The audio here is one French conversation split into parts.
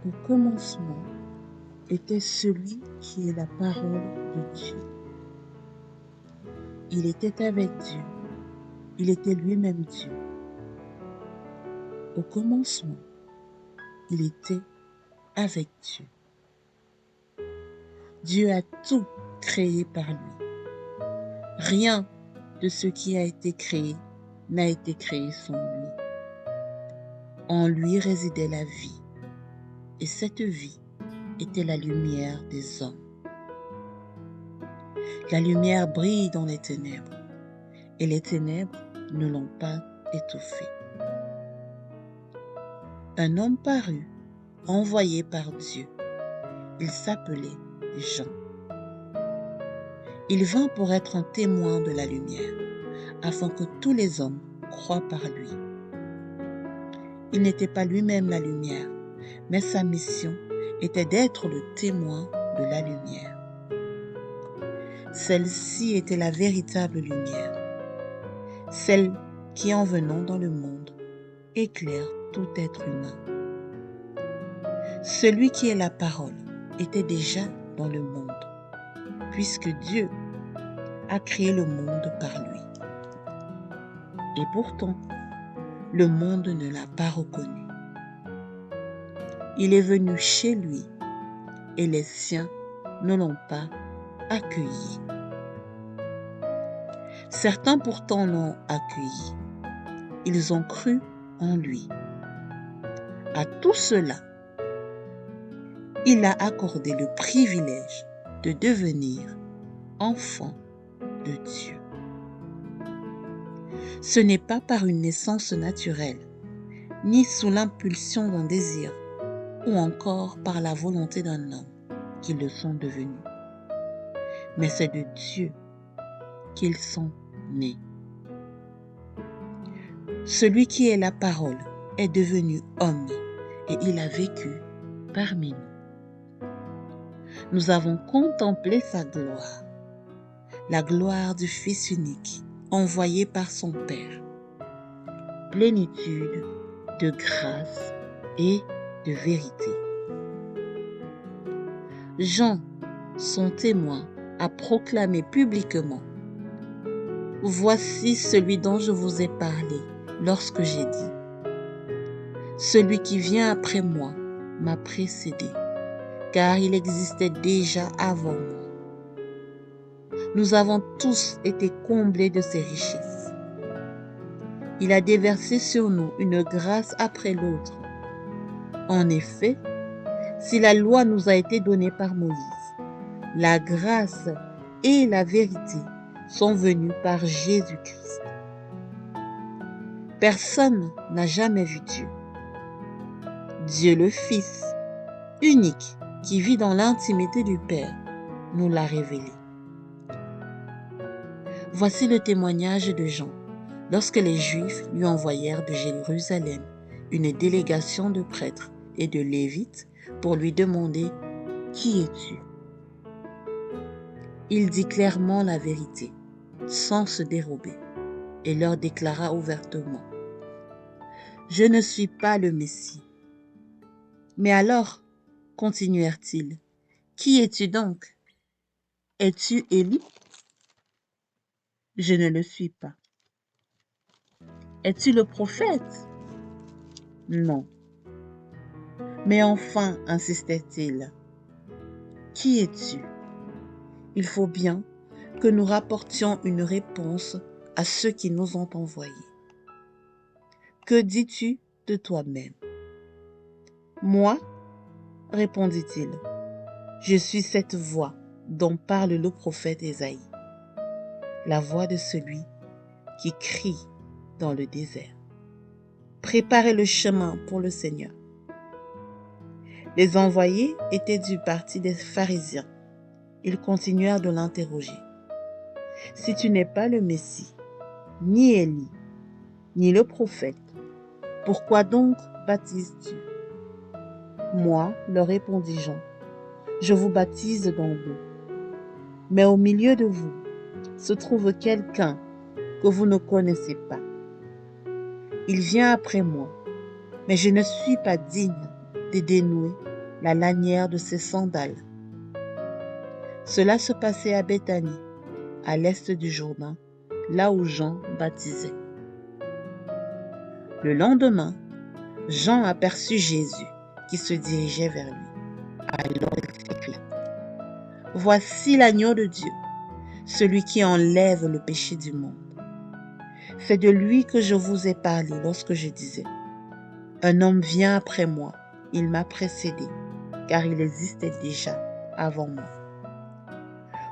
Au commencement était celui qui est la parole de Dieu. Il était avec Dieu. Il était lui-même Dieu. Au commencement, il était avec Dieu. Dieu a tout créé par lui. Rien de ce qui a été créé n'a été créé sans lui. En lui résidait la vie, et cette vie était la lumière des hommes. La lumière brille dans les ténèbres, et les ténèbres ne l'ont pas étouffée. Un homme parut, envoyé par Dieu. Il s'appelait Jean. Il vint pour être un témoin de la lumière, afin que tous les hommes croient par lui. Il n'était pas lui-même la lumière, mais sa mission était d'être le témoin de la lumière. Celle-ci était la véritable lumière, celle qui, en venant dans le monde, éclaire tout être humain. Celui qui est la parole était déjà dans le monde, puisque Dieu a créé le monde par lui. Et pourtant, le monde ne l'a pas reconnu. Il est venu chez lui et les siens ne l'ont pas accueilli. Certains pourtant l'ont accueilli. Ils ont cru en lui. À tout cela, il a accordé le privilège de devenir enfant de Dieu. Ce n'est pas par une naissance naturelle, ni sous l'impulsion d'un désir, ou encore par la volonté d'un homme qu'ils le sont devenus, mais c'est de Dieu qu'ils sont nés. Celui qui est la parole est devenu homme et il a vécu parmi nous. Nous avons contemplé sa gloire, la gloire du Fils unique, envoyé par son Père, plénitude de grâce et de vérité. Jean, son témoin, a proclamé publiquement: « Voici celui dont je vous ai parlé lorsque j'ai dit, celui qui vient après moi m'a précédé, car il existait déjà avant moi. » Nous avons tous été comblés de ses richesses. Il a déversé sur nous une grâce après l'autre. En effet, si la loi nous a été donnée par Moïse, la grâce et la vérité sont venues par Jésus-Christ. Personne n'a jamais vu Dieu. Dieu le Fils, unique, qui vit dans l'intimité du Père, nous l'a révélé. Voici le témoignage de Jean, lorsque les Juifs lui envoyèrent de Jérusalem une délégation de prêtres et de Lévites pour lui demander « Qui es-tu » Il dit clairement la vérité, sans se dérober, et leur déclara ouvertement: « Je ne suis pas le Messie. » Mais alors, continuèrent-ils, « Qui es-tu donc? Es-tu Élie? » Je ne le suis pas. Es-tu le prophète? Non. Mais enfin, insistait-il, qui es-tu? Il faut bien que nous rapportions une réponse à ceux qui nous ont envoyés. Que dis-tu de toi-même? Moi, répondit-il, je suis cette voix dont parle le prophète Ésaïe, la voix de celui qui crie dans le désert. Préparez le chemin pour le Seigneur. Les envoyés étaient du parti des pharisiens. Ils continuèrent de l'interroger. Si tu n'es pas le Messie, ni Élie, ni le prophète, pourquoi donc baptises-tu? Moi, leur répondit Jean, je vous baptise dans l'eau. Mais au milieu de vous se trouve quelqu'un que vous ne connaissez pas. Il vient après moi, mais je ne suis pas digne de dénouer la lanière de ses sandales. Cela se passait à Béthanie, à l'est du Jourdain, là où Jean baptisait. Le lendemain, Jean aperçut Jésus qui se dirigeait vers lui. Alors il s'écria: Voici l'agneau de Dieu, celui qui enlève le péché du monde. C'est de lui que je vous ai parlé lorsque je disais: Un homme vient après moi, il m'a précédé, car il existait déjà avant moi.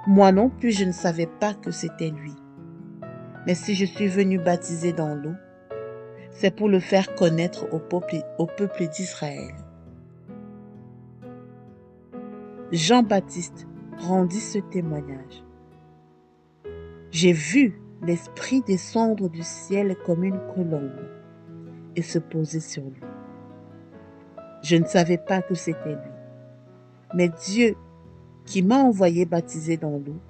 Moi non plus, je ne savais pas que c'était lui. Mais si je suis venu baptiser dans l'eau, c'est pour le faire connaître au peuple d'Israël. Jean-Baptiste rendit ce témoignage. J'ai vu l'Esprit descendre du ciel comme une colombe et se poser sur lui. Je ne savais pas que c'était lui. Mais Dieu, qui m'a envoyé baptiser dans l'eau,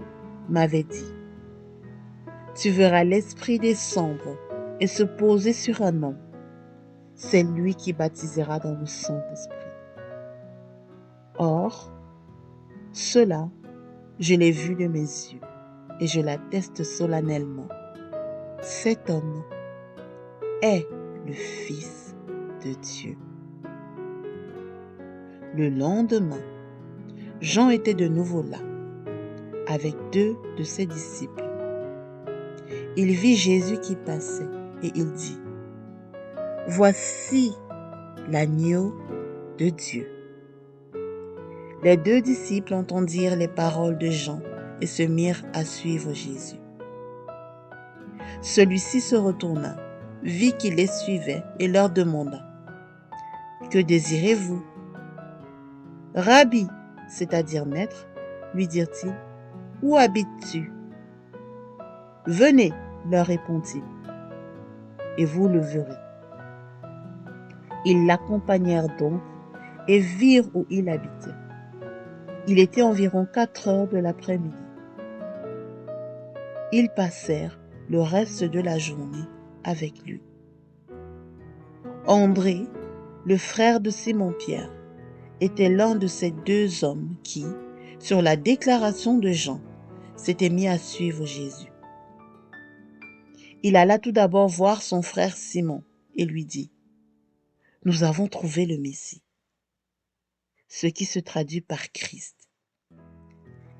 m'avait dit: Tu verras l'Esprit descendre et se poser sur un homme. C'est lui qui baptisera dans le Saint-Esprit. Or, cela, je l'ai vu de mes yeux et je l'atteste solennellement. Cet homme est le Fils de Dieu. Le lendemain, Jean était de nouveau là, avec 2 de ses disciples. Il vit Jésus qui passait et il dit: Voici l'agneau de Dieu. Les 2 disciples entendirent les paroles de Jean et se mirent à suivre Jésus. Celui-ci se retourna, vit qu'il les suivait et leur demanda: Que désirez-vous? Rabbi, c'est-à-dire maître, lui dirent-ils, où habites-tu? Venez, leur répondit-il, et vous le verrez. Ils l'accompagnèrent donc et virent où il habitait. Il était environ 4 heures de l'après-midi. Ils passèrent le reste de la journée avec lui. André, le frère de Simon-Pierre, était l'un de ces 2 hommes qui, sur la déclaration de Jean, s'étaient mis à suivre Jésus. Il alla tout d'abord voir son frère Simon et lui dit: Nous avons trouvé le Messie, ce qui se traduit par Christ.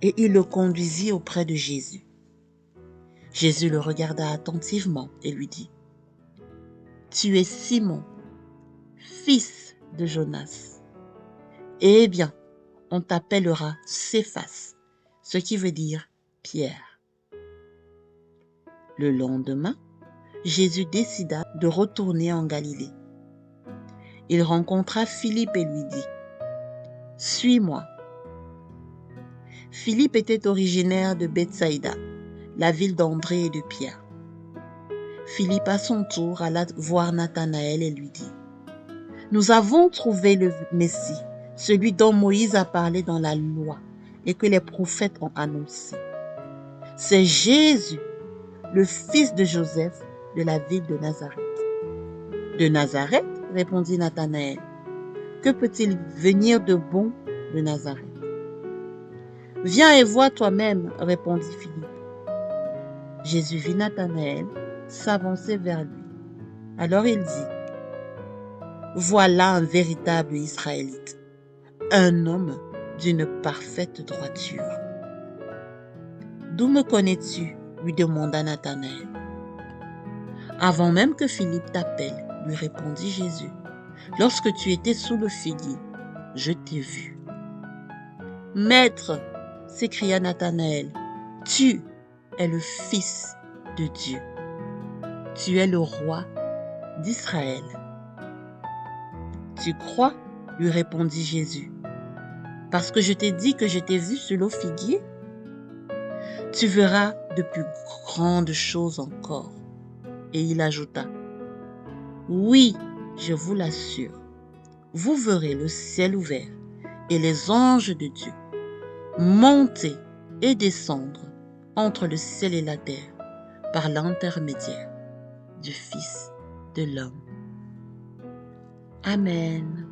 Et il le conduisit auprès de Jésus. Jésus le regarda attentivement et lui dit: Tu es Simon, fils de Jonas. Eh bien, on t'appellera Céphas, ce qui veut dire Pierre. Le lendemain, Jésus décida de retourner en Galilée. Il rencontra Philippe et lui dit: Suis-moi. Philippe était originaire de Bethsaïda, la ville d'André et de Pierre. Philippe à son tour alla voir Nathanaël et lui dit: Nous avons trouvé le Messie, celui dont Moïse a parlé dans la loi et que les prophètes ont annoncé. C'est Jésus, le fils de Joseph, de la ville de Nazareth. De Nazareth, répondit Nathanaël. Que peut-il venir de bon de Nazareth? Viens et vois toi-même, répondit Philippe. Jésus vit Nathanaël s'avancer vers lui. Alors il dit: Voilà un véritable Israélite, un homme d'une parfaite droiture. D'où me connais-tu? Lui demanda Nathanaël. Avant même que Philippe t'appelle, lui répondit Jésus, lorsque tu étais sous le figuier, je t'ai vu. Maître, s'écria Nathanaël, tu es le Fils de Dieu. Tu es le roi d'Israël. Tu crois? Lui répondit Jésus, parce que je t'ai dit que je t'ai vu sur le figuier. Tu verras de plus grandes choses encore. Et il ajouta: Oui, je vous l'assure, vous verrez le ciel ouvert et les anges de Dieu monter et descendre entre le ciel et la terre par l'intermédiaire du Fils de l'homme. Amen.